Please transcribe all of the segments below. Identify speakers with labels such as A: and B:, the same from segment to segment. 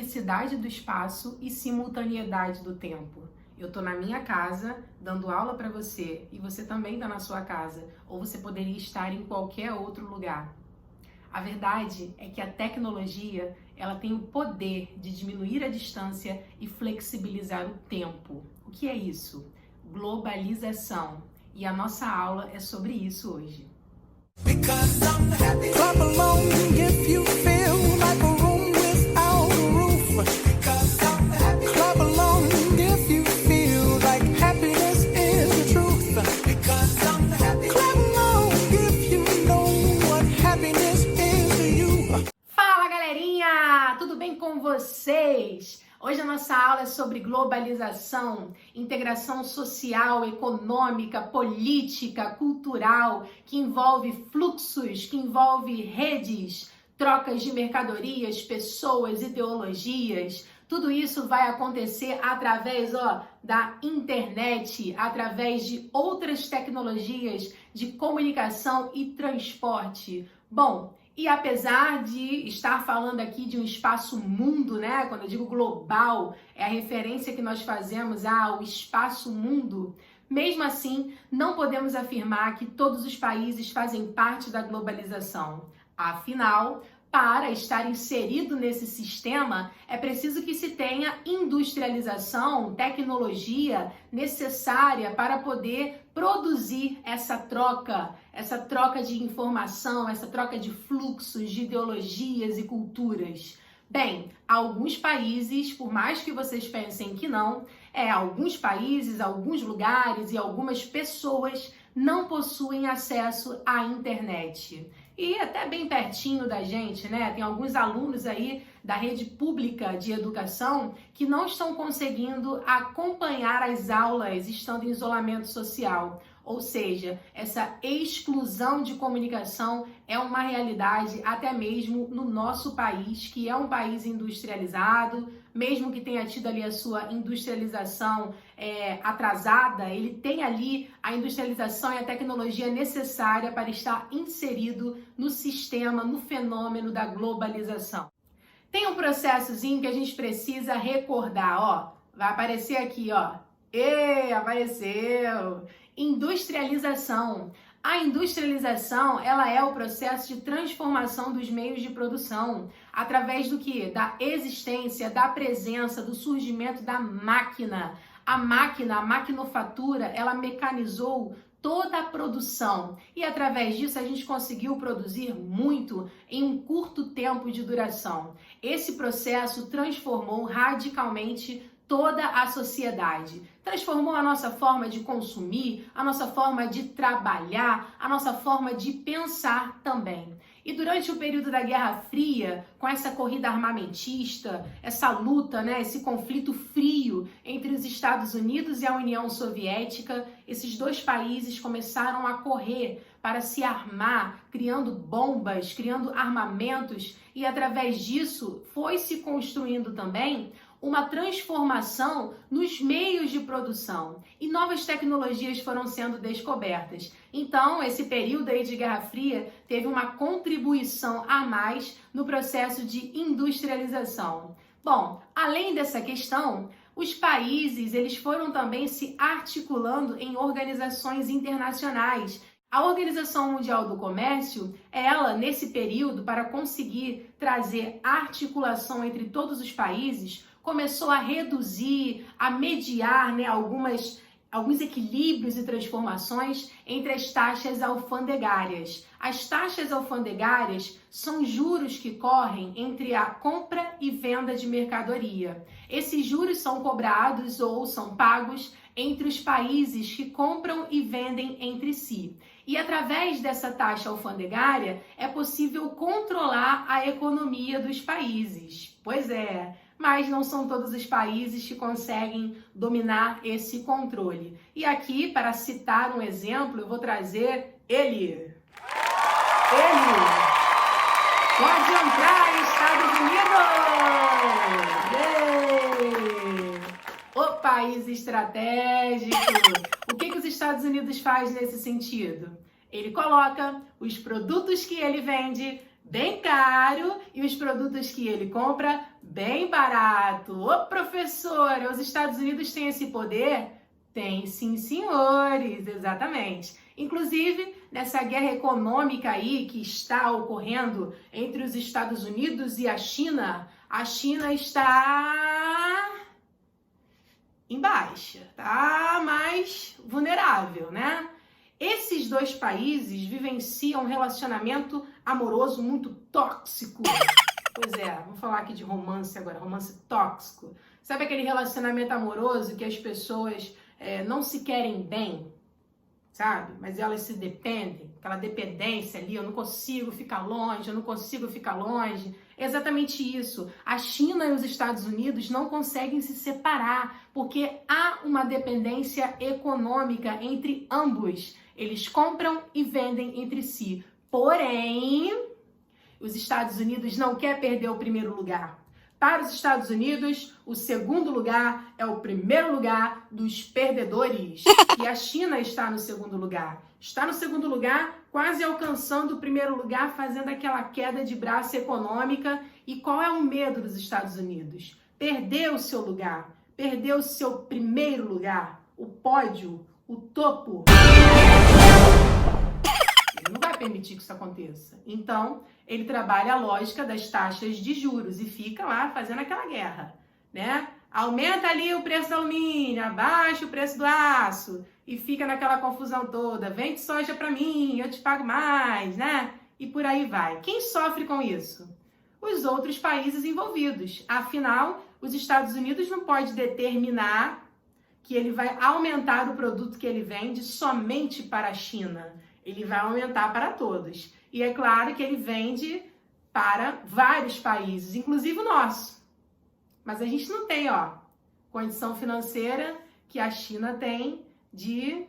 A: unicidade do espaço e simultaneidade do tempo. Eu tô na minha casa dando aula para você e você também está na sua casa, ou você poderia estar em qualquer outro lugar. A verdade é que a tecnologia, ela tem o poder de diminuir a distância e flexibilizar o tempo. O que é isso? Globalização. E a nossa aula é sobre isso hoje. Fala, galerinha! Tudo bem com vocês? Hoje a nossa aula é sobre globalização, integração social, econômica, política, cultural, que envolve fluxos, que envolve redes, trocas de mercadorias, pessoas, ideologias. Tudo isso vai acontecer através da internet, através de outras tecnologias de comunicação e transporte. Bom, e apesar de estar falando aqui de um espaço mundo, né? Quando eu digo global, é a referência que nós fazemos ao espaço mundo. Mesmo assim, não podemos afirmar que todos os países fazem parte da globalização. Afinal, para estar inserido nesse sistema, é preciso que se tenha industrialização, tecnologia necessária para poder produzir essa troca de informação, essa troca de fluxos, de ideologias e culturas. Bem, alguns países, por mais que vocês pensem que não, alguns países, alguns lugares e algumas pessoas não possuem acesso à internet. E até bem pertinho da gente, né? Tem alguns alunos aí da rede pública de educação que não estão conseguindo acompanhar as aulas estando em isolamento social. Ou seja, essa exclusão de comunicação é uma realidade até mesmo no nosso país, que é um país industrializado, mesmo que tenha tido ali a sua industrialização atrasada, ele tem ali a industrialização e a tecnologia necessária para estar inserido no sistema, no fenômeno da globalização. Tem um processozinho que a gente precisa recordar, vai aparecer aqui, apareceu! Industrialização. A industrialização, ela é o processo de transformação dos meios de produção, através do quê? Da existência, da presença, do surgimento da máquina. A maquinofatura, ela mecanizou toda a produção e através disso a gente conseguiu produzir muito em um curto tempo de duração. Esse processo transformou radicalmente toda a sociedade. Transformou a nossa forma de consumir, a nossa forma de trabalhar, a nossa forma de pensar também. E durante o período da Guerra Fria, com essa corrida armamentista, essa luta, esse conflito frio entre os Estados Unidos e a União Soviética, esses dois países começaram a correr para se armar, criando bombas, criando armamentos, e através disso foi se construindo também uma transformação nos meios de produção e novas tecnologias foram sendo descobertas. Então, esse período aí de Guerra Fria teve uma contribuição a mais no processo de industrialização. Bom, além dessa questão, os países eles foram também se articulando em organizações internacionais. A Organização Mundial do Comércio, ela, nesse período, para conseguir trazer articulação entre todos os países, começou a reduzir, a mediar alguns equilíbrios e transformações entre as taxas alfandegárias. As taxas alfandegárias são juros que correm entre a compra e venda de mercadoria. Esses juros são cobrados ou são pagos entre os países que compram e vendem entre si. E através dessa taxa alfandegária é possível controlar a economia dos países. Pois é, mas não são todos os países que conseguem dominar esse controle. E aqui, para citar um exemplo, eu vou trazer ele. Pode entrar, Estados Unidos! O país estratégico. O que os Estados Unidos faz nesse sentido? Ele coloca os produtos que ele vende bem caro e os produtos que ele compra Bem barato. Ô, professora, os Estados Unidos têm esse poder? Tem sim, senhores, exatamente. Inclusive, nessa guerra econômica aí que está ocorrendo entre os Estados Unidos e a China está em baixa, tá mais vulnerável, né? Esses dois países vivenciam um relacionamento amoroso muito tóxico. Pois é, vamos falar aqui de romance agora, romance tóxico. Sabe aquele relacionamento amoroso que as pessoas não se querem bem, sabe? Mas elas se dependem, aquela dependência ali, eu não consigo ficar longe, eu não consigo ficar longe. É exatamente isso. A China e os Estados Unidos não conseguem se separar, porque há uma dependência econômica entre ambos. Eles compram e vendem entre si. Porém, os Estados Unidos não quer perder o primeiro lugar. Para os Estados Unidos, o segundo lugar é o primeiro lugar dos perdedores. E a China está no segundo lugar. Está no segundo lugar, quase alcançando o primeiro lugar, fazendo aquela queda de braço econômica. E qual é o medo dos Estados Unidos? Perder o seu lugar, perder o seu primeiro lugar, o pódio, o topo. Ele não vai permitir que isso aconteça. Então, ele trabalha a lógica das taxas de juros e fica lá fazendo aquela guerra, né? Aumenta ali o preço do alumínio, abaixa o preço do aço e fica naquela confusão toda. Vende soja para mim, eu te pago mais, né? E por aí vai. Quem sofre com isso? Os outros países envolvidos. Afinal, os Estados Unidos não pode determinar que ele vai aumentar o produto que ele vende somente para a China. Ele vai aumentar para todos. E é claro que ele vende para vários países, inclusive o nosso. Mas a gente não tem, condição financeira que a China tem de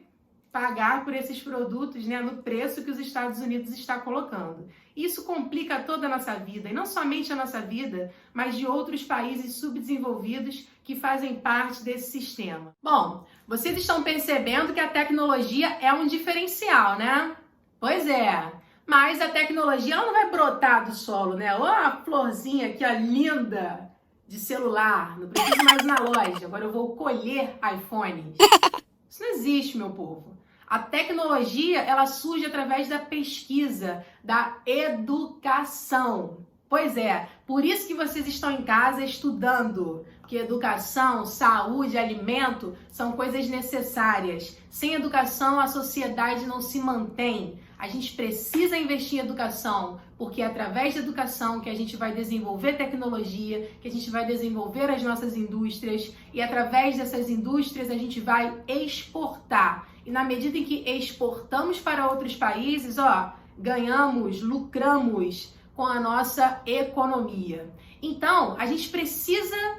A: pagar por esses produtos, né, no preço que os Estados Unidos está colocando. Isso complica toda a nossa vida, e não somente a nossa vida, mas de outros países subdesenvolvidos que fazem parte desse sistema. Bom, vocês estão percebendo que a tecnologia é um diferencial, né? Pois é, mas a tecnologia ela não vai brotar do solo, né? Olha a florzinha aqui, ó, linda, de celular, não preciso mais ir na loja, agora eu vou colher iPhones. Isso não existe, meu povo. A tecnologia, ela surge através da pesquisa, da educação. Pois é, por isso que vocês estão em casa estudando, porque educação, saúde, alimento são coisas necessárias. Sem educação, a sociedade não se mantém. A gente precisa investir em educação, porque é através da educação que a gente vai desenvolver tecnologia, que a gente vai desenvolver as nossas indústrias, e através dessas indústrias a gente vai exportar. E na medida em que exportamos para outros países, ganhamos, lucramos com a nossa economia. Então, a gente precisa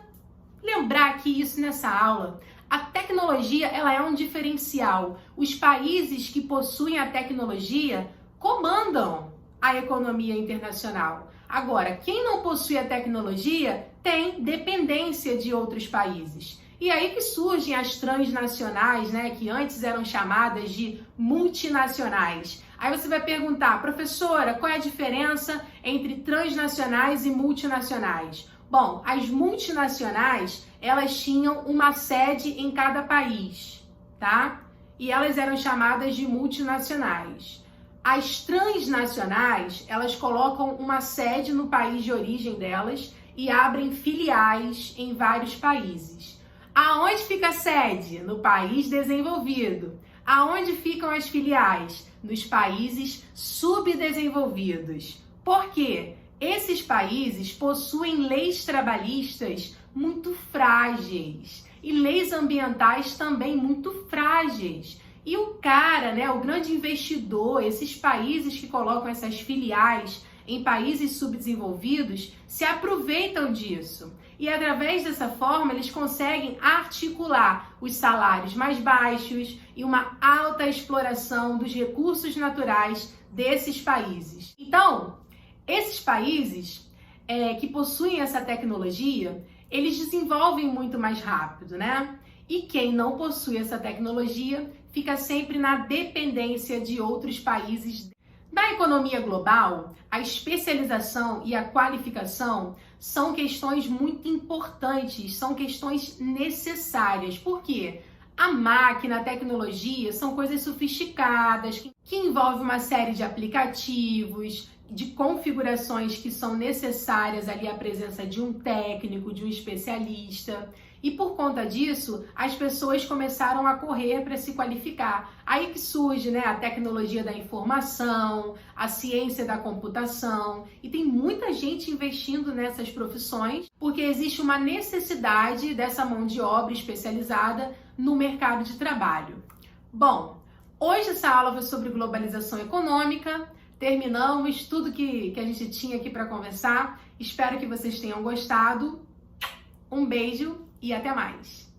A: lembrar aqui isso nessa aula. A tecnologia, ela é um diferencial. Os países que possuem a tecnologia comandam a economia internacional. Agora, quem não possui a tecnologia tem dependência de outros países. E aí que surgem as transnacionais, né, que antes eram chamadas de multinacionais. Aí você vai perguntar, professora, qual é a diferença entre transnacionais e multinacionais? Bom, as multinacionais, elas tinham uma sede em cada país, tá? E elas eram chamadas de multinacionais. As transnacionais, elas colocam uma sede no país de origem delas e abrem filiais em vários países. Aonde fica a sede? No país desenvolvido. Aonde ficam as filiais? Nos países subdesenvolvidos. Por quê? Esses países possuem leis trabalhistas muito frágeis e leis ambientais também muito frágeis. E o cara, né, o grande investidor, esses países que colocam essas filiais em países subdesenvolvidos, se aproveitam disso. E através dessa forma, eles conseguem articular os salários mais baixos e uma alta exploração dos recursos naturais desses países. Então, esses países que possuem essa tecnologia, eles desenvolvem muito mais rápido, né? E quem não possui essa tecnologia fica sempre na dependência de outros países. Na economia global, a especialização e a qualificação são questões muito importantes, são questões necessárias. Por quê? A máquina, a tecnologia são coisas sofisticadas, que envolvem uma série de aplicativos, de configurações que são necessárias ali a presença de um técnico, de um especialista. E por conta disso, as pessoas começaram a correr para se qualificar. Aí que surge, né, a tecnologia da informação, a ciência da computação, e tem muita gente investindo nessas profissões porque existe uma necessidade dessa mão de obra especializada no mercado de trabalho. Bom, hoje essa aula foi sobre globalização econômica. Terminamos tudo que a gente tinha aqui para conversar. Espero que vocês tenham gostado. Um beijo e até mais!